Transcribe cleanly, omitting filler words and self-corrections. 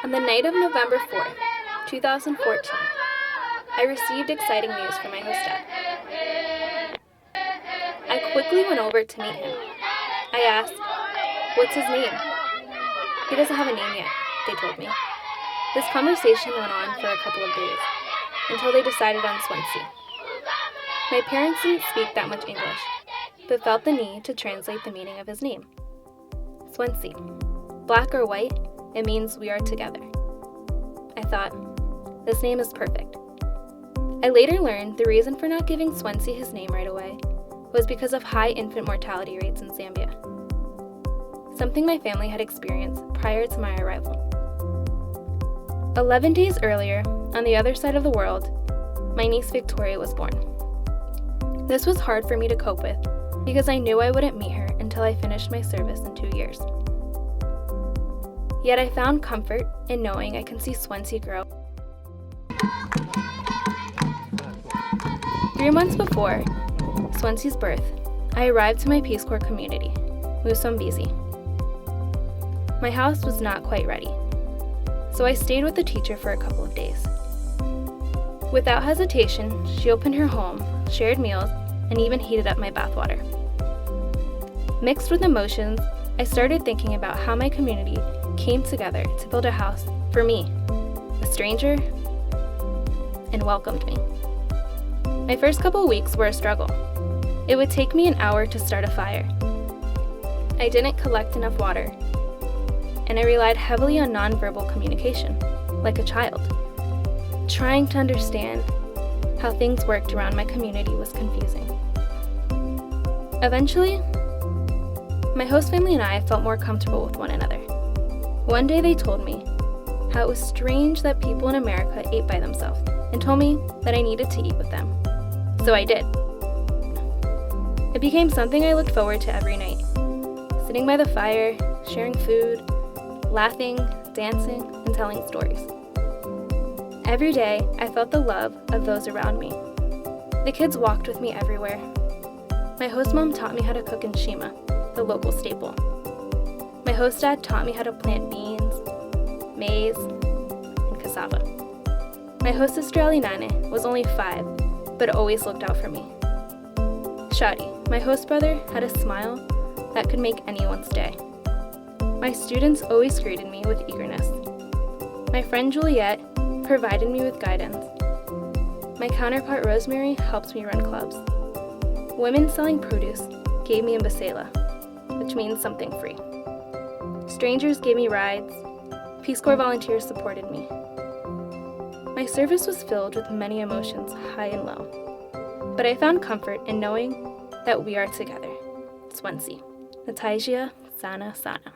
On the night of November 4th, 2014, I received exciting news from my host dad. I quickly went over to meet him. I asked, "What's his name?" "He doesn't have a name yet," they told me. This conversation went on for a couple of days, until they decided on Swensi. My parents didn't speak that much English, but felt the need to translate the meaning of his name. Swensi. Black or white, it means we are together. I thought, this name is perfect. I later learned the reason for not giving Swensi his name right away was because of high infant mortality rates in Zambia, something my family had experienced prior to my arrival. 11 days earlier, on the other side of the world, my niece Victoria was born. This was hard for me to cope with because I knew I wouldn't meet her until I finished my service in 2 years. Yet I found comfort in knowing I can see Swensi grow. 3 months before Swensi's birth, I arrived to my Peace Corps community, Musombizi. My house was not quite ready, so I stayed with the teacher for a couple of days. Without hesitation, she opened her home, shared meals, and even heated up my bathwater. Mixed with emotions, I started thinking about how my community came together to build a house for me, a stranger, and welcomed me. My first couple weeks were a struggle. It would take me an hour to start a fire. I didn't collect enough water, and I relied heavily on nonverbal communication, like a child. Trying to understand how things worked around my community was confusing. Eventually, my host family and I felt more comfortable with one another. One day they told me how it was strange that people in America ate by themselves and told me that I needed to eat with them. So I did. It became something I looked forward to every night. Sitting by the fire, sharing food, laughing, dancing, and telling stories. Every day, I felt the love of those around me. The kids walked with me everywhere. My host mom taught me how to cook in shima, the local staple. My host dad taught me how to plant beans, maize, and cassava. My host sister Alinane was only 5, but always looked out for me. Shadi, my host brother, had a smile that could make anyone's day. My students always greeted me with eagerness. My friend Juliet provided me with guidance. My counterpart Rosemary helped me run clubs. Women selling produce gave me mbasela, which means something free. Strangers gave me rides. Peace Corps volunteers supported me. My service was filled with many emotions, high and low. But I found comfort in knowing that we are together. Swensi. Natasia Sana Sana.